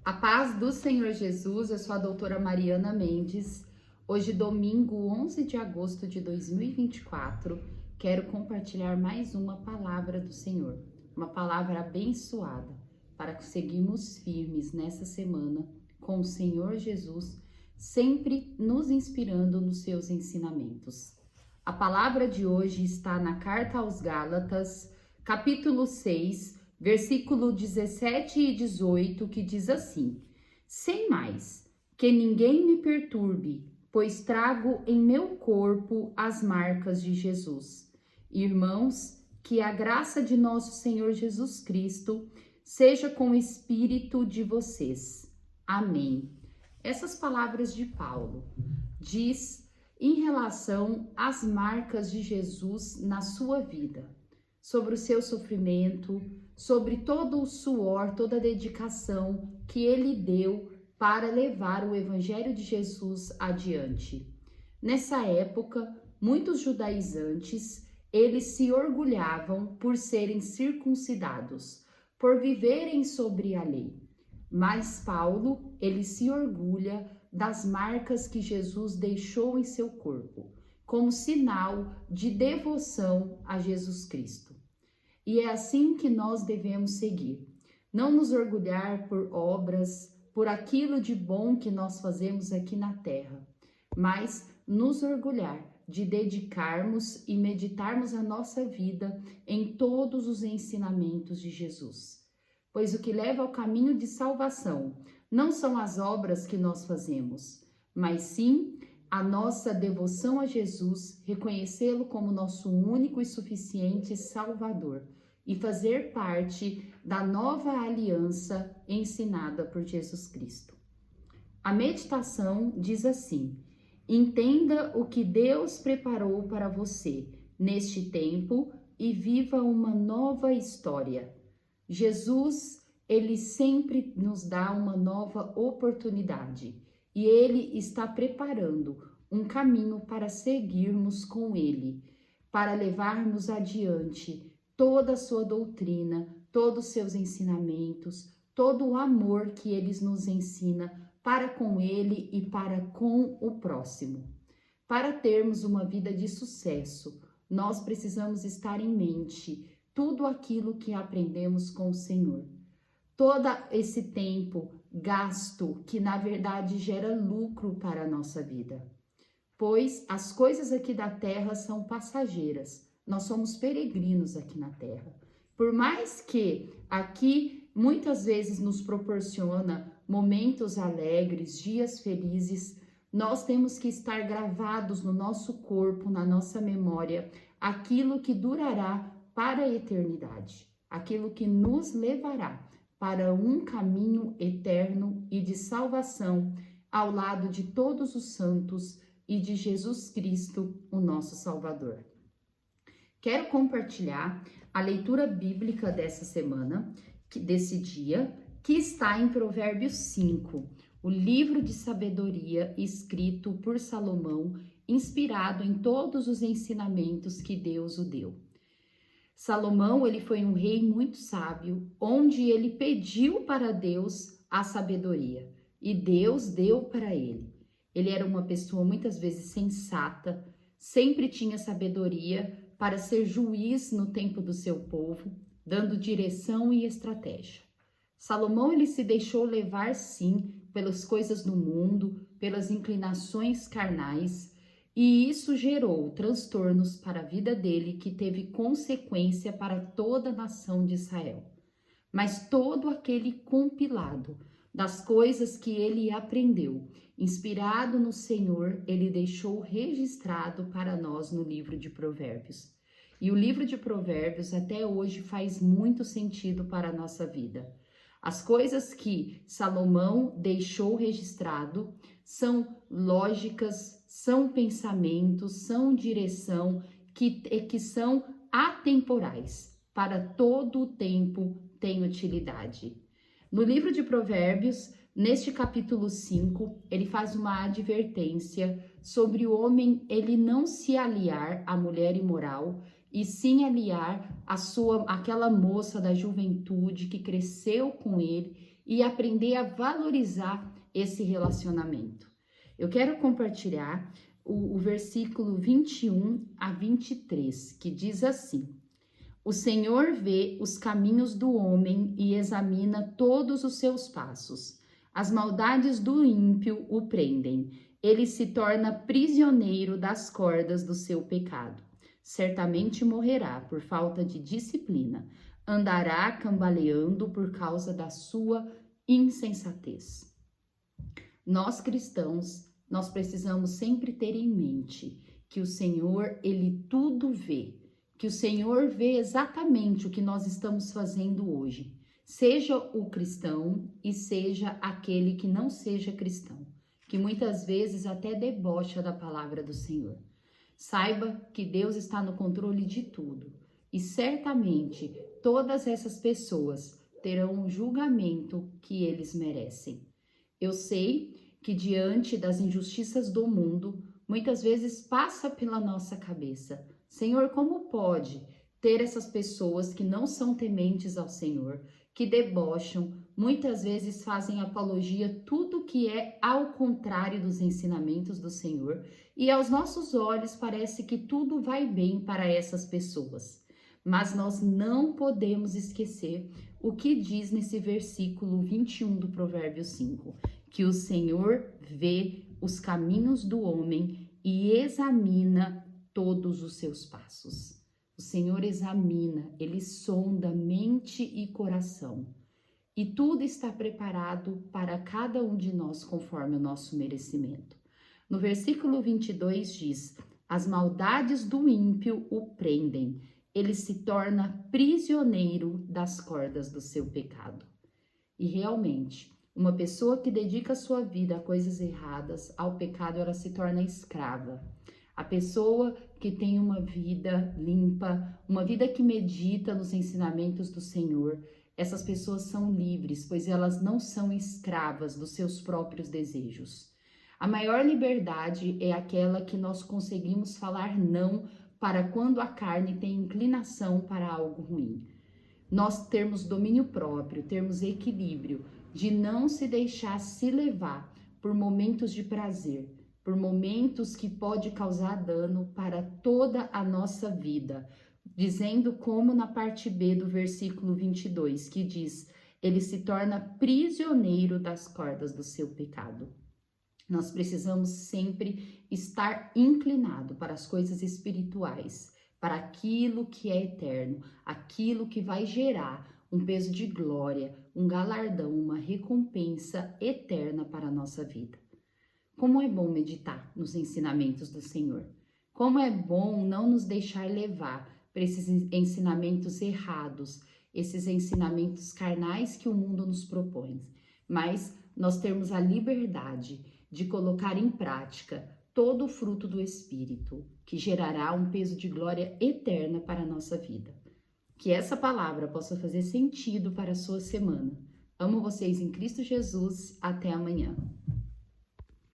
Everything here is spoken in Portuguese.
A paz do Senhor Jesus, eu sou a doutora Mariana Mendes. Hoje, domingo 11 de agosto de 2024, quero compartilhar mais uma palavra do Senhor, uma palavra abençoada, para que seguimos firmes nessa semana com o Senhor Jesus, sempre nos inspirando nos seus ensinamentos. A palavra de hoje está na Carta aos Gálatas, capítulo 6, versículo 17 e 18, que diz assim: sem mais, que ninguém me perturbe, pois trago em meu corpo as marcas de Jesus. Irmãos, que a graça de nosso Senhor Jesus Cristo seja com o espírito de vocês. Amém. Essas palavras de Paulo diz em relação às marcas de Jesus na sua vida, sobre o seu sofrimento, sobre todo o suor, toda a dedicação que ele deu para levar o Evangelho de Jesus adiante. Nessa época, muitos judaizantes, eles se orgulhavam por serem circuncidados, por viverem sobre a lei. Mas Paulo, ele se orgulha das marcas que Jesus deixou em seu corpo, como sinal de devoção a Jesus Cristo. E é assim que nós devemos seguir. Não nos orgulhar por obras, por aquilo de bom que nós fazemos aqui na terra, mas nos orgulhar de dedicarmos e meditarmos a nossa vida em todos os ensinamentos de Jesus. Pois o que leva ao caminho de salvação não são as obras que nós fazemos, mas sim a nossa devoção a Jesus, reconhecê-lo como nosso único e suficiente Salvador e fazer parte da nova aliança ensinada por Jesus Cristo. A meditação diz assim: entenda o que Deus preparou para você neste tempo e viva uma nova história. Jesus, ele sempre nos dá uma nova oportunidade e ele está preparando um caminho para seguirmos com ele, para levarmos adiante toda a sua doutrina, todos os seus ensinamentos, todo o amor que ele nos ensina para com ele e para com o próximo. Para termos uma vida de sucesso, nós precisamos estar em mente tudo aquilo que aprendemos com o Senhor. Todo esse tempo gasto que na verdade gera lucro para a nossa vida. Pois as coisas aqui da terra são passageiras. Nós somos peregrinos aqui na terra. Por mais que aqui muitas vezes nos proporciona momentos alegres, dias felizes, nós temos que estar gravados no nosso corpo, na nossa memória, aquilo que durará para a eternidade, aquilo que nos levará para um caminho eterno e de salvação ao lado de todos os santos e de Jesus Cristo, o nosso Salvador. Quero compartilhar a leitura bíblica dessa semana, desse dia, que está em Provérbios 5, o livro de sabedoria escrito por Salomão, inspirado em todos os ensinamentos que Deus o deu. Salomão, ele foi um rei muito sábio, onde ele pediu para Deus a sabedoria, e Deus deu para ele. Ele era uma pessoa muitas vezes sensata, sempre tinha sabedoria para ser juiz no tempo do seu povo, dando direção e estratégia. Salomão, ele se deixou levar sim pelas coisas do mundo, pelas inclinações carnais, e isso gerou transtornos para a vida dele que teve consequência para toda a nação de Israel. Mas todo aquele compilado das coisas que ele aprendeu, inspirado no Senhor, ele deixou registrado para nós no livro de Provérbios. E o livro de Provérbios até hoje faz muito sentido para a nossa vida. As coisas que Salomão deixou registrado são lógicas, são pensamentos, são direção que são atemporais. Para todo o tempo tem utilidade. No livro de Provérbios, neste capítulo 5, ele faz uma advertência sobre o homem ele não se aliar à mulher imoral, e sim aliar aquela moça da juventude que cresceu com ele e aprender a valorizar esse relacionamento. Eu quero compartilhar o versículo 21 a 23, que diz assim: O Senhor vê os caminhos do homem e examina todos os seus passos. As maldades do ímpio o prendem. Ele se torna prisioneiro das cordas do seu pecado. Certamente morrerá por falta de disciplina. Andará cambaleando por causa da sua insensatez. Nós cristãos, nós precisamos sempre ter em mente que o Senhor, Ele tudo vê. Que o Senhor vê exatamente o que nós estamos fazendo hoje. Seja o cristão e seja aquele que não seja cristão, que muitas vezes até debocha da palavra do Senhor. Saiba que Deus está no controle de tudo e certamente todas essas pessoas terão o julgamento que eles merecem. Eu sei que diante das injustiças do mundo, muitas vezes passa pela nossa cabeça: Senhor, como pode ter essas pessoas que não são tementes ao Senhor, que debocham, muitas vezes fazem apologia, tudo que é ao contrário dos ensinamentos do Senhor, e aos nossos olhos parece que tudo vai bem para essas pessoas. Mas nós não podemos esquecer o que diz nesse versículo 21 do Provérbio 5, que o Senhor vê os caminhos do homem e examina todos os seus passos. O Senhor examina, Ele sonda mente e coração. E tudo está preparado para cada um de nós conforme o nosso merecimento. No versículo 22 diz: As maldades do ímpio o prendem. Ele se torna prisioneiro das cordas do seu pecado. E realmente, uma pessoa que dedica a sua vida a coisas erradas, ao pecado, ela se torna escrava. A pessoa que tem uma vida limpa, uma vida que medita nos ensinamentos do Senhor, essas pessoas são livres, pois elas não são escravas dos seus próprios desejos. A maior liberdade é aquela que nós conseguimos falar não para quando a carne tem inclinação para algo ruim. Nós termos domínio próprio, termos equilíbrio, de não se deixar se levar por momentos de prazer, por momentos que pode causar dano para toda a nossa vida, dizendo como na parte B do versículo 22, que diz: ele se torna prisioneiro das cordas do seu pecado. Nós precisamos sempre estar inclinado para as coisas espirituais, para aquilo que é eterno, aquilo que vai gerar um peso de glória, um galardão, uma recompensa eterna para a nossa vida. Como é bom meditar nos ensinamentos do Senhor. Como é bom não nos deixar levar para esses ensinamentos errados, esses ensinamentos carnais que o mundo nos propõe. Mas nós termos a liberdade de colocar em prática todo o fruto do Espírito, que gerará um peso de glória eterna para a nossa vida. Que essa palavra possa fazer sentido para a sua semana. Amo vocês em Cristo Jesus. Até amanhã.